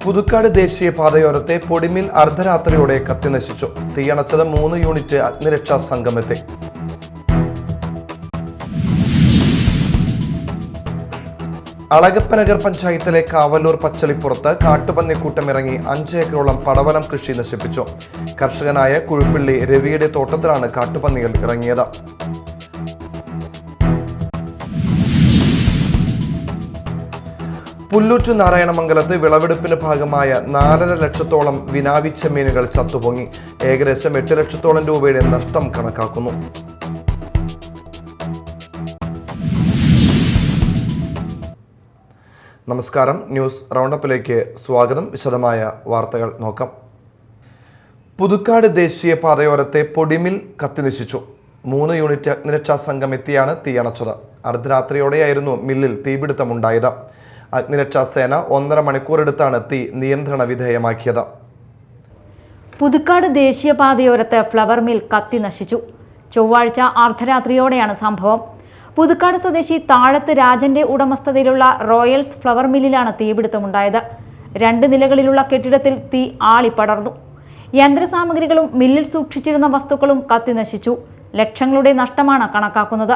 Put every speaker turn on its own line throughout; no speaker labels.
Puthukkad ദേശീയപാതയോരത്തെ പൊടിമിൽ അർദ്ധരാത്രിയോടെ കത്തിനശിച്ചു. തീയണച്ചത് 3 unit അഗ്നിരക്ഷാ സംഘമെത്തി. അളഗപ്പനഗർ പഞ്ചായത്തിലെ കാവല്ലൂർ പച്ചളിപ്പുറത്ത് കാട്ടുപന്നിക്കൂട്ടം ഇറങ്ങി 5 ഏക്കറോളം പടവലം കൃഷി നശിപ്പിച്ചു. കർഷകനായ കുഴുപ്പിള്ളി രവിയുടെ തോട്ടത്തിലാണ് കാട്ടുപന്നികൾ ഇറങ്ങിയത്. പുല്ലൂറ്റ് നാരായണമംഗലത്ത് വിളവെടുപ്പിന് ഭാഗമായ 4.5 ലക്ഷത്തോളം വിനാവി ചെമ്മീനുകൾ ചത്തുപൊങ്ങി. ഏകദേശം 8 ലക്ഷത്തോളം രൂപയുടെ നഷ്ടം കണക്കാക്കുന്നു. നമസ്കാരം, ന്യൂസ് റൗണ്ടപ്പിലേക്ക് സ്വാഗതം. വിശദമായ വാർത്തകൾ നോക്കാം. പുതുക്കാട് ദേശീയപാതയോരത്തെ പൊടിമിൽ കത്തിനശിച്ചു. 3 യൂണിറ്റ് അഗ്നിരക്ഷാ സംഘം എത്തിയാണ് തീയണച്ചത്. അർദ്ധരാത്രിയോടെയായിരുന്നു മില്ലിൽ തീപിടുത്തമുണ്ടായത്. അഗ്നിരക്ഷാ സേന 1.5 മണിക്കൂറെടുത്താണ് തീ നിയന്ത്രണ വിധേയമാക്കിയത്.
പുതുക്കാട് ദേശീയപാതയോരത്ത് ഫ്ലവർ മിൽ കത്തി നശിച്ചു. ചൊവ്വാഴ്ച അർദ്ധരാത്രിയോടെയാണ് സംഭവം. പുതുക്കാട് സ്വദേശി താഴത്ത് രാജന്റെ ഉടമസ്ഥതയിലുള്ള റോയൽസ് ഫ്ലവർ മില്ലിലാണ് തീപിടുത്തമുണ്ടായത്. 2 നിലകളിലുള്ള കെട്ടിടത്തിൽ തീ ആളിപ്പടർന്നു. യന്ത്രസാമഗ്രികളും മില്ലിൽ സൂക്ഷിച്ചിരുന്ന വസ്തുക്കളും കത്തി നശിച്ചു. ലക്ഷങ്ങളുടെ നഷ്ടമാണ് കണക്കാക്കുന്നത്.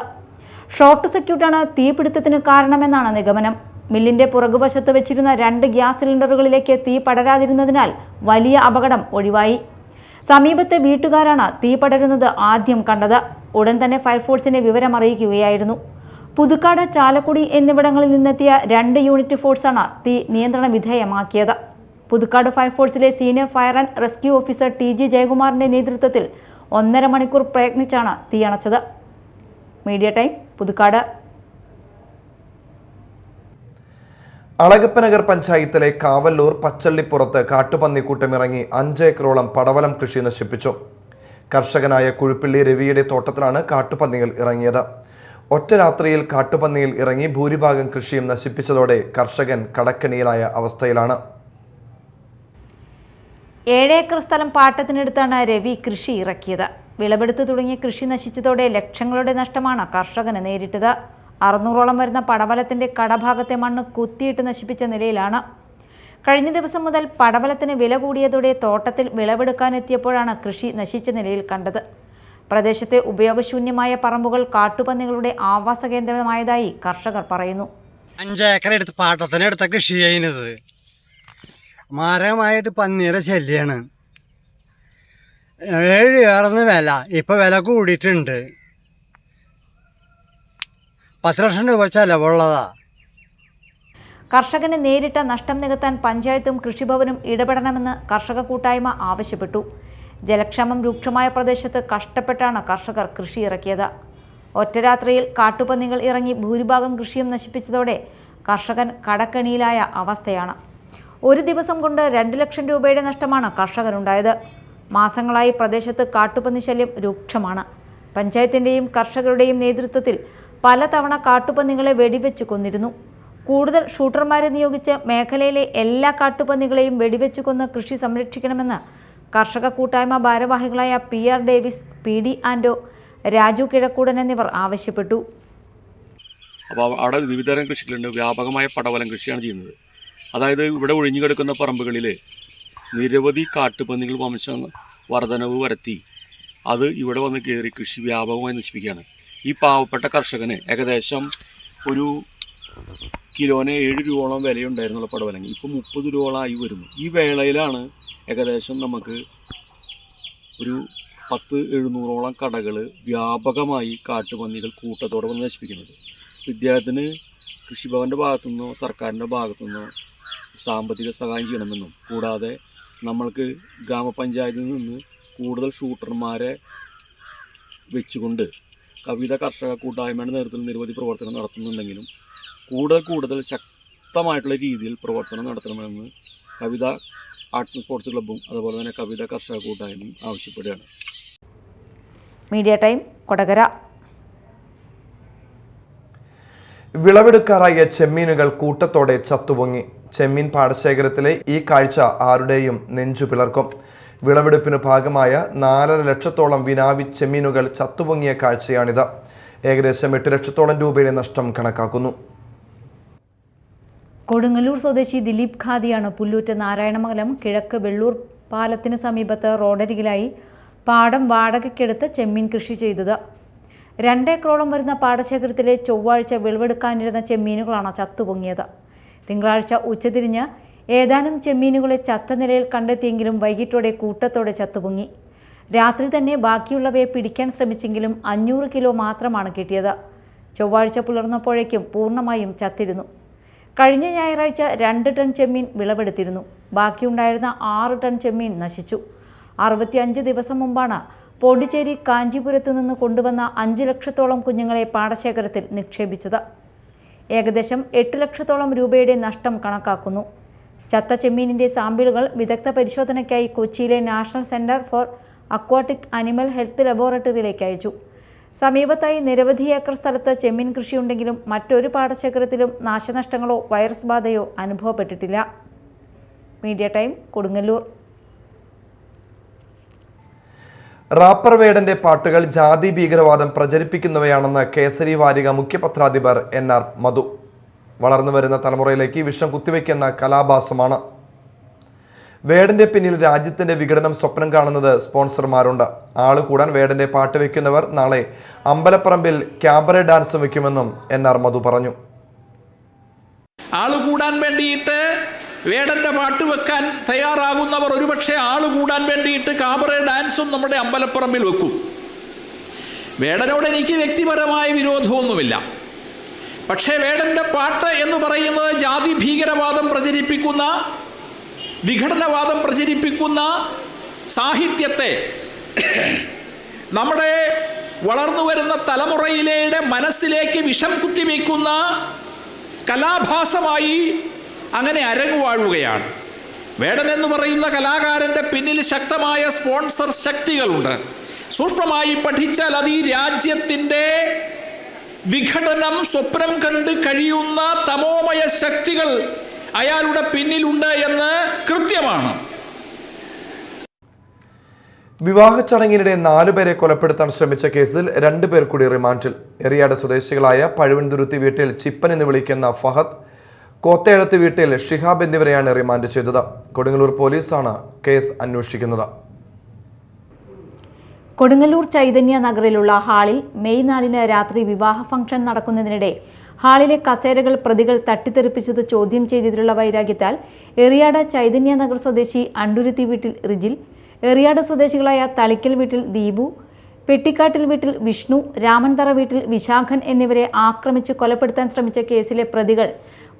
ഷോർട്ട് സർക്യൂട്ടാണ് തീപിടുത്തത്തിന് കാരണമെന്നാണ് നിഗമനം. മില്ലിന്റെ പുറകുവശത്ത് വെച്ചിരുന്ന 2 ഗ്യാസ് സിലിണ്ടറുകളിലേക്ക് തീ പടരാതിരുന്നതിനാൽ വലിയ അപകടം ഒഴിവായി. സമീപത്തെ വീട്ടുകാരാണ് തീ പടരുന്നത് ആദ്യം കണ്ടത്. ഉടൻ തന്നെ ഫയർഫോഴ്സിനെ വിവരമറിയിക്കുകയായിരുന്നു. പുതുക്കാട്, ചാലക്കുടി എന്നിവിടങ്ങളിൽ നിന്നെത്തിയ 2 യൂണിറ്റ് ഫോഴ്സാണ് തീ നിയന്ത്രണ വിധേയമാക്കിയത്. പുതുക്കാട് ഫയർഫോഴ്സിലെ senior fire and rescue officer TG ജയകുമാറിന്റെ നേതൃത്വത്തിൽ 1.5 മണിക്കൂർ പ്രയത്നിച്ചാണ് തീയണച്ചത്. Media time, Puthukkad.
അളഗപ്പനഗർ പഞ്ചായത്തിലെ കാവല്ലൂർ പച്ചള്ളിപ്പുറത്ത് കാട്ടുപന്നിക്കൂട്ടം ഇറങ്ങി 5 ഏക്കറോളം പടവലം കൃഷി നശിപ്പിച്ചു. കർഷകനായ കുഴുപ്പിള്ളി രവിയുടെ തോട്ടത്തിലാണ് കാട്ടുപന്നികൾ ഇറങ്ങിയത്. ഒറ്റ രാത്രിയിൽ കാട്ടുപന്നിയിൽ ഇറങ്ങി ഭൂരിഭാഗം കൃഷിയും നശിപ്പിച്ചതോടെ കർഷകൻ കടക്കെണിയിലായ അവസ്ഥയിലാണ്.
7 ഏക്കർ സ്ഥലം പാട്ടത്തിനെടുത്താണ് രവി കൃഷി ഇറക്കിയത്. വിളവെടുത്തു തുടങ്ങിയ കൃഷി നശിച്ചതോടെ ലക്ഷങ്ങളുടെ നഷ്ടമാണ് കർഷകന് നേരിട്ടത്. 600ഓളം വരുന്ന പടവലത്തിന്റെ കടഭാഗത്തെ മണ്ണ് കുത്തിയിട്ട് നശിപ്പിച്ച നിലയിലാണ്. കഴിഞ്ഞ ദിവസം മുതൽ പടവലത്തിന് വില കൂടിയതോടെ തോട്ടത്തിൽ വിളവെടുക്കാനെത്തിയപ്പോഴാണ് കൃഷി നശിച്ച നിലയിൽ കണ്ടത്. പ്രദേശത്തെ ഉപയോഗശൂന്യമായ പറമ്പുകൾ കാട്ടുപന്നികളുടെ ആവാസ കേന്ദ്രമായതായി കർഷകർ പറയുന്നു.
5 ഏക്കർ എടുത്ത് പാട്ടത്തിനെടുത്ത കൃഷി ചെയ്യുന്നത് മാരകമായിട്ട് പന്നിയുടെ ശല്യാണ്. 7 ഏറുന്ന വില, ഇപ്പം വില കൂടിയിട്ടുണ്ട്. 10 ലക്ഷം രൂപ ചെലവുള്ളതാ.
കർഷകന് നേരിട്ട നഷ്ടം നികത്താൻ പഞ്ചായത്തും കൃഷിഭവനും ഇടപെടണമെന്ന് കർഷക കൂട്ടായ്മ ആവശ്യപ്പെട്ടു. ജലക്ഷാമം രൂക്ഷമായ പ്രദേശത്ത് കഷ്ടപ്പെട്ടാണ് കർഷകർ കൃഷി ഇറക്കിയത്. ഒറ്റരാത്രിയിൽ കാട്ടുപന്നികൾ ഇറങ്ങി ഭൂരിഭാഗം കൃഷിയും നശിപ്പിച്ചതോടെ കർഷകൻ കടക്കെണിയിലായ അവസ്ഥയാണ്. ഒരു ദിവസം കൊണ്ട് 2 ലക്ഷം രൂപയുടെ നഷ്ടമാണ് കർഷകനുണ്ടായത്. മാസങ്ങളായി പ്രദേശത്ത് കാട്ടുപന്നി ശല്യം രൂക്ഷമാണ്. പഞ്ചായത്തിൻ്റെയും കർഷകരുടെയും നേതൃത്വത്തിൽ പലതവണ കാട്ടുപന്നികളെ വെടിവെച്ച് കൊന്നിരുന്നു. കൂടുതൽ ഷൂട്ടർമാരെ നിയോഗിച്ച് മേഖലയിലെ എല്ലാ കാട്ടുപന്നികളെയും വെടിവെച്ച് കൊന്ന് കൃഷി സംരക്ഷിക്കണമെന്ന് കർഷക കൂട്ടായ്മ ഭാരവാഹികളായ PR ഡേവിസ്, PD ആൻഡോ, രാജു കിഴക്കൂടൻ എന്നിവർ ആവശ്യപ്പെട്ടു.
അപ്പോൾ അവിടെ വിവിധതരം കൃഷികളുണ്ട്. വ്യാപകമായ പടവലം കൃഷിയാണ് ചെയ്യുന്നത്. അതായത് ഇവിടെ ഒഴിഞ്ഞു കിടക്കുന്ന പറമ്പുകളിൽ നിരവധി കാട്ടുപന്നികൾ വംശ വർധനവ് വരുത്തി അത് ഇവിടെ വന്ന് കയറി കൃഷി വ്യാപകമായി നശിപ്പിക്കുകയാണ്. ഈ പാവപ്പെട്ട കർഷകന് ഏകദേശം ഒരു കിലോന് 7 രൂപയോളം വിലയുണ്ടായിരുന്നുള്ള പടവലങ്ങി ഇപ്പോൾ 30 രൂപയോളമായി വരുന്നു. ഈ വേളയിലാണ് ഏകദേശം നമുക്ക് ഒരു 10-700ഓളം കടകൾ വ്യാപകമായി കാട്ടുപന്നികൾ കൂട്ടത്തോടെ വന്ന് നശിപ്പിക്കുന്നത്. ഇദ്ദേഹത്തിന് കൃഷിഭവൻ്റെ ഭാഗത്തുനിന്നോ സർക്കാരിൻ്റെ ഭാഗത്തുനിന്നോ സാമ്പത്തിക സഹായം ചെയ്യണമെന്നും കൂടാതെ നമ്മൾക്ക് ഗ്രാമപഞ്ചായത്തിൽ നിന്ന് കൂടുതൽ ഷൂട്ടർമാരെ വെച്ചുകൊണ്ട് കവിത കർഷക കൂട്ടായ്മയുടെ നേതൃത്വത്തിൽ നിരവധി പ്രവർത്തനം നടത്തുന്നുണ്ടെങ്കിലും കൂടുതൽ ശക്തമായിട്ടുള്ള രീതിയിൽ പ്രവർത്തനം നടത്തണമെന്ന് കവിത ആർട്സ് ആൻഡ് സ്പോർട്സ് ക്ലബ്ബും അതുപോലെ തന്നെ കവിത കർഷക കൂട്ടായ്മയും ആവശ്യപ്പെടുകയാണ്.
Media time, Kodakara.
വിളവെടുക്കാറായ ചെമ്മീനുകൾ കൂട്ടത്തോടെ ചത്തുപൊങ്ങി. ചെമ്മീൻ പാടശേഖരത്തിലെ ഈ കാഴ്ച ആരുടെയും നെഞ്ചു പിളർക്കും. വിളവെടുപ്പിന് ഭാഗമായ 4.5 ലക്ഷത്തോളം വിനാവി ചെമ്മീനുകൾ ചത്തുപൊങ്ങിയ കാഴ്ചയാണിത്. ഏകദേശം 8 ലക്ഷത്തോളം രൂപയുടെ നഷ്ടം കണക്കാക്കുന്നു.
കൊടുങ്ങല്ലൂർ സ്വദേശി ദിലീപ് ഖാദിയാണ് പുല്ലൂറ്റ് നാരായണമംഗലം കിഴക്ക് വെള്ളൂർ പാലത്തിന് സമീപത്ത് റോഡരികിലായി പാടം വാടകയ്ക്കെടുത്ത് ചെമ്മീൻ കൃഷി ചെയ്തത്. 2 ഏക്കറോളം വരുന്ന പാടശേഖരത്തിലെ ചൊവ്വാഴ്ച വിളവെടുക്കാനിരുന്ന ചെമ്മീനുകളാണ് ചത്തുപൊങ്ങിയത്. തിങ്കളാഴ്ച ഉച്ചതിരിഞ്ഞ് ഏതാനും ചെമ്മീനുകളെ ചത്ത നിലയിൽ കണ്ടെത്തിയെങ്കിലും വൈകിട്ടോടെ കൂട്ടത്തോടെ ചത്തുപൊങ്ങി. രാത്രി തന്നെ ബാക്കിയുള്ളവയെ പിടിക്കാൻ ശ്രമിച്ചെങ്കിലും 500 കിലോ മാത്രമാണ് കിട്ടിയത്. ചൊവ്വാഴ്ച പുലർന്നപ്പോഴേക്കും പൂർണ്ണമായും ചത്തിരുന്നു. കഴിഞ്ഞ ഞായറാഴ്ച 2 ടൺ ചെമ്മീൻ വിളവെടുത്തിരുന്നു. ബാക്കിയുണ്ടായിരുന്ന 6 ടൺ ചെമ്മീൻ നശിച്ചു. 65 ദിവസം മുമ്പാണ് പോണ്ടിച്ചേരി കാഞ്ചീപുരത്ത് നിന്ന് കൊണ്ടുവന്ന 5 ലക്ഷത്തോളം കുഞ്ഞുങ്ങളെ പാടശേഖരത്തിൽ നിക്ഷേപിച്ചത്. ഏകദേശം 8 ലക്ഷത്തോളം രൂപയുടെ നഷ്ടം കണക്കാക്കുന്നു. ചത്ത ചെമ്മീനിൻ്റെ സാമ്പിളുകൾ വിദഗ്ധ പരിശോധനയ്ക്കായി കൊച്ചിയിലെ national centre for aquatic animal health ലബോറട്ടറിയിലേക്ക് അയച്ചു. സമീപത്തായി നിരവധി ഏക്കർ സ്ഥലത്ത് ചെമ്മീൻ കൃഷിയുണ്ടെങ്കിലും മറ്റൊരു പാടശേഖരത്തിലും നാശനഷ്ടങ്ങളോ വൈറസ് ബാധയോ അനുഭവപ്പെട്ടിട്ടില്ല. Media time, Kodungallur.
റാപ്പർ വേടന്റെ പാട്ടുകൾ ജാതി ഭീകരവാദം പ്രചരിപ്പിക്കുന്നവയാണെന്ന് കേസരി വാരിക മുഖ്യപത്രാധിപർ NR മധു. വളർന്നുവരുന്ന തലമുറയിലേക്ക് വിഷം കുത്തിവെക്കുന്ന കലാഭാസമാണ്. വേടന്റെ പിന്നിൽ രാജ്യത്തിന്റെ വിഘടനം സ്വപ്നം കാണുന്നത് സ്പോൺസർമാരുണ്ട്. ആള് കൂടാൻ വേടന്റെ പാട്ട് വെക്കുന്നവർ നാളെ അമ്പലപ്പറമ്പിൽ ക്യാബറെ ഡാൻസ് വെക്കുമെന്നും NR മധു പറഞ്ഞു.
ആള് കൂടാൻ വേണ്ടിയിട്ട് വേടന്റെ പാട്ട് വെക്കാൻ തയ്യാറാകുന്നവർ ഒരുപക്ഷെ ആള് കൂടാൻ വേണ്ടിയിട്ട് കാബറെ ഡാൻസും നമ്മുടെ അമ്പലപ്പറമ്പിൽ വെക്കും. വേടനോട് എനിക്ക് വ്യക്തിപരമായ വിരോധമൊന്നുമില്ല. പക്ഷേ വേടന്റെ പാട്ട് എന്ന് പറയുന്നത് ജാതി ഭീകരവാദം പ്രചരിപ്പിക്കുന്ന, വിഘടനവാദം പ്രചരിപ്പിക്കുന്ന സാഹിത്യത്തെ നമ്മുടെ വളർന്നു വരുന്ന തലമുറയിലെ മനസ്സിലേക്ക് വിഷം കുത്തിവെക്കുന്ന കലാഭാസമായി അങ്ങനെ അരങ്ങുവാഴുകയാണ്. വേടൻ എന്ന് പറയുന്ന കലാകാരൻ്റെ പിന്നിൽ ശക്തമായ സ്പോൺസർ ശക്തികളുണ്ട്. സൂക്ഷ്മമായി പഠിച്ചാൽ അത് ഈ രാജ്യത്തിൻ്റെ വിഘടനം സ്വപ്നം കണ്ട് കഴിയുന്ന തമോമയ ശക്തികൾ അയാളുടെ പിന്നിലുണ്ട് എന്ന് കൃത്യമാണ്.
വിവാഹ ചടങ്ങിനിടെ 4 പേരെ കൊലപ്പെടുത്താൻ ശ്രമിച്ച കേസിൽ 2 പേർ കൂടി റിമാൻഡിൽ. എറിയാട് സ്വദേശികളായ പഴുവൻതുരുത്തി വീട്ടിൽ ചിപ്പൻ എന്ന് വിളിക്കുന്ന ഫഹദ്, കോത്തേഴത്ത് വീട്ടിൽ ഷിഹാബ് എന്നിവരെയാണ് റിമാൻഡ് ചെയ്തത്. കൊടുങ്ങല്ലൂർ പോലീസാണ് കേസ് അന്വേഷിക്കുന്നത്.
കൊടുങ്ങല്ലൂർ ചൈതന്യ നഗറിലുള്ള ഹാളിൽ മെയ് 4 രാത്രി വിവാഹ ഫംഗ്ഷൻ നടക്കുന്നതിനിടെ ഹാളിലെ കസേരകൾ പ്രതികൾ തട്ടിത്തെറിപ്പിച്ചത് ചോദ്യം ചെയ്തതിലുള്ള വൈരാഗ്യത്താൽ എറിയാട് ചൈതന്യ നഗർ സ്വദേശി അണ്ടുരുത്തി വീട്ടിൽ റിജിൽ, എറിയാട് സ്വദേശികളായ തളിക്കൽ വീട്ടിൽ ദീപു, പെട്ടിക്കാട്ടിൽ വീട്ടിൽ വിഷ്ണു, രാമൻതറ വീട്ടിൽ വിശാഖൻ എന്നിവരെ ആക്രമിച്ച് കൊലപ്പെടുത്താൻ ശ്രമിച്ച കേസിലെ പ്രതികൾ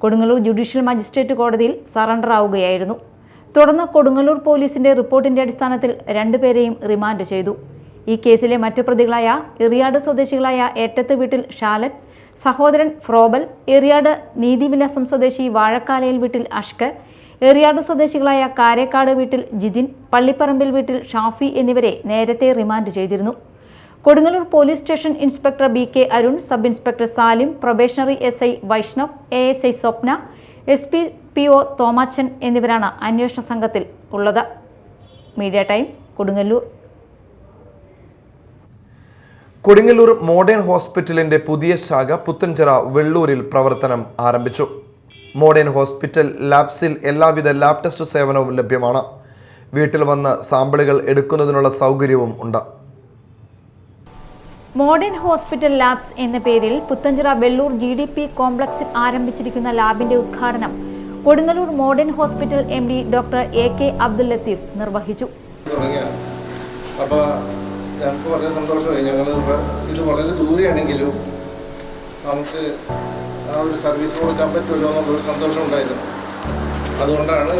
കൊടുങ്ങല്ലൂർ ജുഡീഷ്യൽ മജിസ്ട്രേറ്റ് കോടതിയിൽ സറണ്ടർ ആവുകയായിരുന്നു. തുടർന്ന് കൊടുങ്ങല്ലൂർ പോലീസിന്റെ റിപ്പോർട്ടിന്റെ അടിസ്ഥാനത്തിൽ 2 പേരെയും റിമാൻഡ് ചെയ്തു. ഈ കേസിലെ മറ്റു പ്രതികളായ എറിയാട് സ്വദേശികളായ ഏറ്റത്ത് വീട്ടിൽ ഷാലറ്റ്, സഹോദരൻ ഫ്രോബൽ, എറിയാട് നീതിവിലാസം സ്വദേശി വാഴക്കാലയിൽ വീട്ടിൽ അഷ്കർ, എറിയാട് സ്വദേശികളായ കാരേക്കാട് വീട്ടിൽ ജിതിൻ, പള്ളിപ്പറമ്പിൽ വീട്ടിൽ ഷാഫി എന്നിവരെ നേരത്തെ റിമാൻഡ് ചെയ്തിരുന്നു. Kodungallur police station inspector BK Arun, sub inspector Salim, probationary SI Vaishnav, ASI Swapna, SP PO Thomachan എന്നിവരാണ് അന്വേഷണ സംഘത്തിൽ ഉള്ളത്. Media time, Kodungallur.
Kodungallur modern ഹോസ്പിറ്റലിന്റെ പുതിയ ശാഖ പുത്തൻചിറ വെള്ളൂരിൽ പ്രവർത്തനം ആരംഭിച്ചു. മോഡേൺ ഹോസ്പിറ്റൽ ലാബ്സിൽ എല്ലാവിധ ലാബ് ടെസ്റ്റ് സേവനവും ലഭ്യമാണ്. വീട്ടിൽ വന്ന് സാമ്പിളുകൾ എടുക്കുന്നതിനുള്ള സൗകര്യവും ഉണ്ട്.
മോഡേൺ ഹോസ്പിറ്റൽ ലാബ്സ് എന്ന പേരിൽ പുത്തൻചിറ വെള്ളൂർ GDP കോംപ്ലക്സിൽ ആരംഭിച്ചിരിക്കുന്ന ലാബിന്റെ ഉദ്ഘാടനം Kodungallur modern hospital MD doctor AK Abdul Latheef നിർവഹിച്ചു.
അപ്പോൾ ഞങ്ങൾക്ക് വളരെ സന്തോഷമായി. ഞങ്ങൾ ഇത് വളരെ ദൂരെയാണെങ്കിലും നമുക്ക് ആ ഒരു സർവീസ് കൊടുക്കാൻ പറ്റുമല്ലോ എന്നുള്ളൊരു സന്തോഷം ഉണ്ടായിരുന്നു. അതുകൊണ്ടാണ്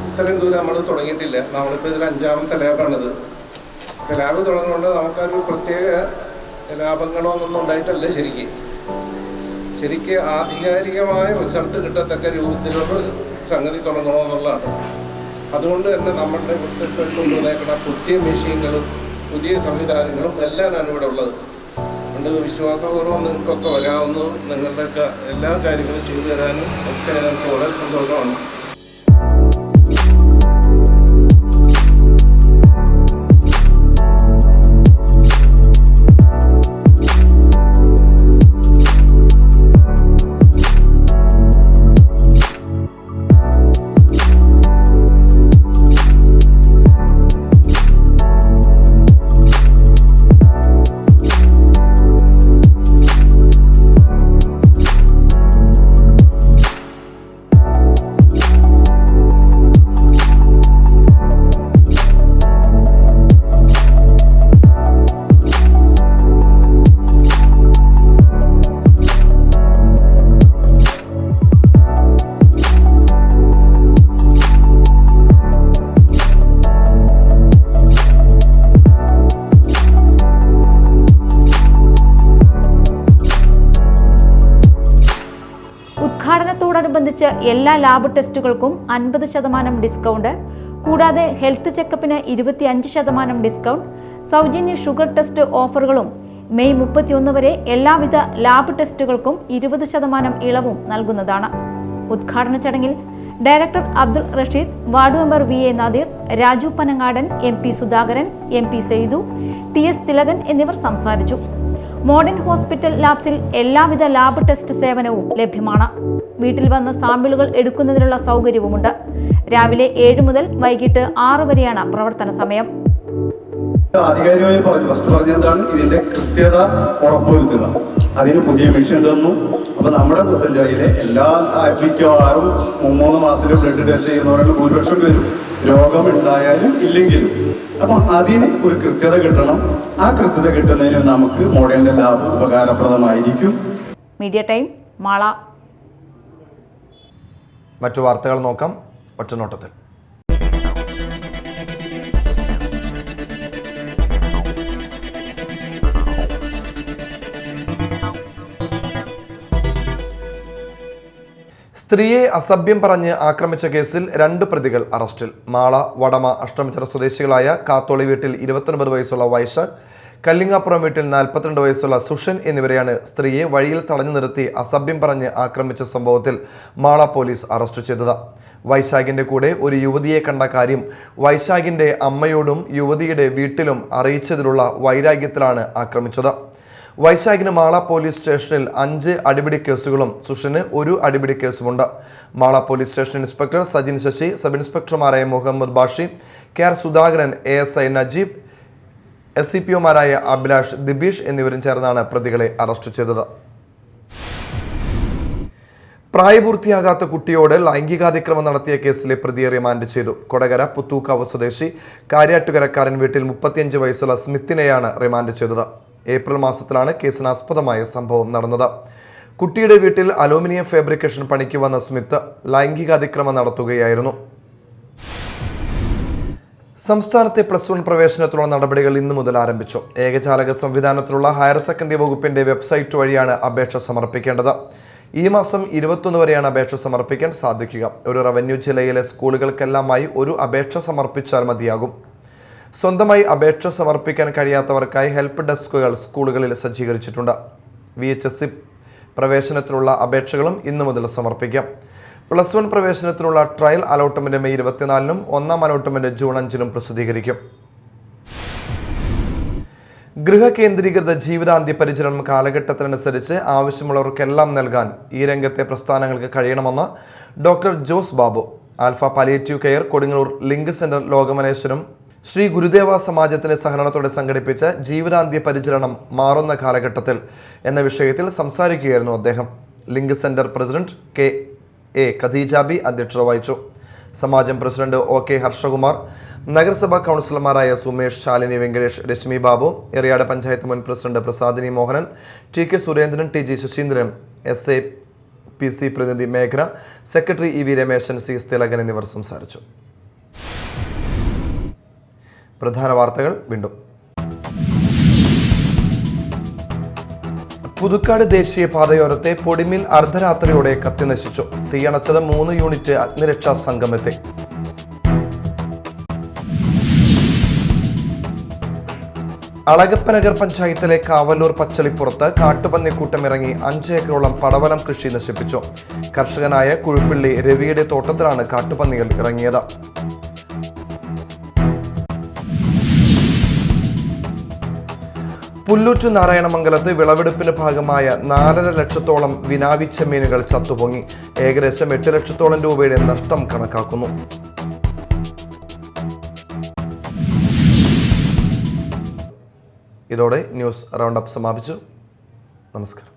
ഇത്രയും ദൂരം നമ്മൾ തുടങ്ങിയിട്ടില്ല. നമ്മളിപ്പോൾ ഇതിൽ 5ാമത്തെ ലാബാണിത്. അപ്പോൾ ലാബ് തുടങ്ങുന്നുണ്ട് നമുക്കൊരു പ്രത്യേക ലാഭങ്ങളോ ഒന്നും ഉണ്ടായിട്ടല്ല. ശരിക്ക് ആധികാരികമായ റിസൾട്ട് കിട്ടത്തക്ക രൂപത്തിലുള്ള സംഗതി തുടങ്ങണമെന്നുള്ളതാണ്. അതുകൊണ്ട് തന്നെ നമ്മളുടെ വൃത്തികൾ കൊണ്ടുവന്നേക്കുന്ന പുതിയ മെഷീനുകളും പുതിയ സംവിധാനങ്ങളും എല്ലാം ഇവിടെ ഉള്ളത്. അതുകൊണ്ട് വിശ്വാസപൂർവ്വം നിങ്ങൾക്കൊക്കെ വരാവുന്നതും നിങ്ങളുടെയൊക്കെ എല്ലാ കാര്യങ്ങളും ചെയ്തു തരാനും ഒക്കെ ഞങ്ങൾക്ക് വളരെ സന്തോഷമാണ്.
സംബന്ധിച്ച് എല്ലാ ലാബ് ടെസ്റ്റുകൾക്കും 50% ഡിസ്കൗണ്ട്, കൂടാതെ ഹെൽത്ത് ചെക്കപ്പിന് 25% ഡിസ്കൗണ്ട്, സൗജന്യ ഷുഗർ ടെസ്റ്റ് ഓഫറുകളും മെയ് 31 വരെ എല്ലാവിധ ലാബ് ടെസ്റ്റുകൾക്കും 20% ഇളവും നൽകുന്നതാണ്. ഉദ്ഘാടന ചടങ്ങിൽ director Abdul Rasheed, ward member VA Nadir, Raju Panangadan, MP Sudhakaran, MP Saithu, TS Thilakan എന്നിവർ സംസാരിച്ചു. മോഡേൺ ഹോസ്പിറ്റൽ ലാബ്സിൽ എല്ലാവിധ ലാബ് ടെസ്റ്റ് സേവനവും ലഭ്യമാണ്. വീട്ടിൽ വന്ന് സാമ്പിളുകൾ എടുക്കുന്നതിനുള്ള സൗകര്യവുമുണ്ട്. രാവിലെ 7 മുതൽ വൈകിട്ട് 6 വരെയാണ് പ്രവർത്തന സമയം.
ആധികാരികമായി ഫസ്റ്റ് പറഞ്ഞെന്താണ് ഇതിന്റെ കൃത്യത ഉറപ്പുവരുത്തുക. അതിന് പുതിയ മെഷീൻ തന്നു. അപ്പൊ നമ്മുടെ പുത്തഞ്ചേരിയിലെ എല്ലാ മിക്കവാറും 3 മാസത്തിൽ ബ്ലഡ് ടെസ്റ്റ് ചെയ്യുന്നവരുടെ ഭൂരിപക്ഷം വരും, രോഗമുണ്ടായാലും ഇല്ലെങ്കിലും. അപ്പൊ അതിന് ഒരു കൃത്യത കിട്ടണം. ആ കൃത്യത കിട്ടുന്നതിന് നമുക്ക് മോഡേൺ ലാബ് ഉപകാരപ്രദമായിരിക്കും.
Media time, Mala.
മറ്റു വാർത്തകൾ നോക്കാം ഒറ്റനോട്ടത്തിൽ. സ്ത്രീയെ അസഭ്യം പറഞ്ഞ് ആക്രമിച്ച കേസിൽ 2 പ്രതികൾ അറസ്റ്റിൽ. മാള വടമ അഷ്ടമിച്ചിറ സ്വദേശികളായ കാത്തോളി വീട്ടിൽ 29 വയസ്സുള്ള വൈശാഖ്, കല്ലിങ്ങാപ്പുറം വീട്ടിൽ 42 വയസ്സുള്ള സുഷൻ എന്നിവരെയാണ് സ്ത്രീയെ വഴിയിൽ തടഞ്ഞു നിർത്തി അസഭ്യം പറഞ്ഞ് ആക്രമിച്ച സംഭവത്തിൽ മാള പോലീസ് അറസ്റ്റ് ചെയ്തത്. വൈശാഖിന്റെ കൂടെ ഒരു യുവതിയെ കണ്ട കാര്യം വൈശാഖിന്റെ അമ്മയോടും യുവതിയുടെ വീട്ടിലും അറിയിച്ചതിലുള്ള വൈരാഗ്യത്തിലാണ് ആക്രമിച്ചത്. വൈശാഖിന് മാള പോലീസ് സ്റ്റേഷനിൽ 5 അടിപിടി കേസുകളും സുഷന് 1 അടിപിടി കേസുമുണ്ട്. Mala police station inspector Sajin Sasi, sub ഇൻസ്പെക്ടർമാരായ മുഹമ്മദ് ബാഷി, KR സുധാകരൻ, ASI നജീബ്, SCPOമാരായ അഭിലാഷ്, ദിബീഷ് എന്നിവരും ചേർന്നാണ് പ്രതികളെ അറസ്റ്റ് ചെയ്തത്. പ്രായപൂർത്തിയാകാത്ത കുട്ടിയോട് ലൈംഗികാതിക്രമം നടത്തിയ കേസിലെ പ്രതിയെ റിമാൻഡ് ചെയ്തു. കൊടകര പുത്തൂക്കാവ് സ്വദേശി കാര്യാട്ടുകരക്കാരൻ വീട്ടിൽ 35 വയസ്സുള്ള സ്മിത്തിനെയാണ് റിമാൻഡ് ചെയ്തത്. ഏപ്രിൽ മാസത്തിലാണ് കേസിനാസ്പദമായ സംഭവം നടന്നത്. കുട്ടിയുടെ വീട്ടിൽ അലൂമിനിയം ഫാബ്രിക്കേഷൻ പണിക്ക് വന്ന സ്മിത്ത് ലൈംഗികാതിക്രമം നടത്തുകയായിരുന്നു. സംസ്ഥാനത്തെ +1 പ്രവേശനത്തിലുള്ള നടപടികൾ ഇന്നു മുതൽ ആരംഭിച്ചു. ഏകജാലക സംവിധാനത്തിലുള്ള ഹയർ സെക്കൻഡറി വകുപ്പിന്റെ വെബ്സൈറ്റ് വഴിയാണ് അപേക്ഷ സമർപ്പിക്കേണ്ടത്. ഈ മാസം 21 വരെയാണ് അപേക്ഷ സമർപ്പിക്കാൻ സാധിക്കുക. ഒരു റവന്യൂ ജില്ലയിലെ സ്കൂളുകൾക്കെല്ലാമായി ഒരു അപേക്ഷ സമർപ്പിച്ചാൽ മതിയാകും. സ്വന്തമായി അപേക്ഷ സമർപ്പിക്കാൻ കഴിയാത്തവർക്കായി ഹെൽപ്പ് ഡെസ്കുകൾ സ്കൂളുകളിൽ സജ്ജീകരിച്ചിട്ടുണ്ട്. VHSC പ്രവേശനത്തിനുള്ള അപേക്ഷകളും ഇന്നു മുതൽ സമർപ്പിക്കാം. +1 പ്രവേശനത്തിനുള്ള ട്രയൽ അലോട്ട്മെന്റ് മെയ് 24-നും 1ാം അലോട്ട്മെന്റ് ജൂൺ 5-നും പ്രസിദ്ധീകരിക്കും. ഗൃഹ കേന്ദ്രീകൃത ജീവിതാന്ത്യ പരിചരണം കാലഘട്ടത്തിനനുസരിച്ച് ആവശ്യമുള്ളവർക്കെല്ലാം നൽകാൻ ഈ രംഗത്തെ പ്രസ്ഥാനങ്ങൾക്ക് കഴിയണമെന്ന് doctor Jose Babu, Alpha palliative care Kodungallur link centre Lokamaneswaram Sree Gurudeva സമാജത്തിന്റെ സഹകരണത്തോടെ സംഘടിപ്പിച്ച ജീവിതാന്ത്യ പരിചരണം മാറുന്ന കാലഘട്ടത്തിൽ എന്ന വിഷയത്തിൽ സംസാരിക്കുകയായിരുന്നു അദ്ദേഹം. Link centre president KA Khadeejabi അധ്യക്ഷത വഹിച്ചു. സമാജം പ്രസിഡന്റ് OK ഹർഷകുമാർ, നഗരസഭാ കൗൺസിലർമാരായ സുമേഷ്, ശാലിനി വെങ്കടേഷ്, രശ്മി ബാബു, എറിയാട് പഞ്ചായത്ത് മുൻ president Prasadini Mohanan, TK Surendran, TG Saseendran, SAPC പ്രതിനിധി മേഘന, secretary EV Rameshan, C Thilakan എന്നിവർ സംസാരിച്ചു. പ്രധാന വാർത്തകൾ വീണ്ടും. പുതുക്കാട് ദേശീയപാതയോരത്തെ പൊടിമിൽ അർദ്ധരാത്രിയോടെ കത്തിനശിച്ചു. തീയണച്ചത് 3 യൂണിറ്റ് അഗ്നിരക്ഷാ സംഘമെത്തി. അളഗപ്പനഗർ പഞ്ചായത്തിലെ കാവല്ലൂർ പച്ചളിപ്പുറത്ത് കാട്ടുപന്നിക്കൂട്ടമിറങ്ങി 5 ഏക്കറോളം പടവലം കൃഷി നശിപ്പിച്ചു. കർഷകനായ കുഴുപ്പിള്ളി രവിയുടെ തോട്ടത്തിലാണ് കാട്ടുപന്നികൾ ഇറങ്ങിയത്. പുല്ലൂറ്റ് നാരായണമംഗലത്ത് വിളവെടുപ്പിന് ഭാഗമായ 4.5 ലക്ഷത്തോളം വിനാവി ചെമ്മീനുകൾ ചത്തുപൊങ്ങി. ഏകദേശം 8 ലക്ഷത്തോളം രൂപയുടെ നഷ്ടം കണക്കാക്കുന്നു. ഇതോടെ ന്യൂസ് റൗണ്ട് അപ്പ് സമാപിച്ചു. നമസ്കാരം.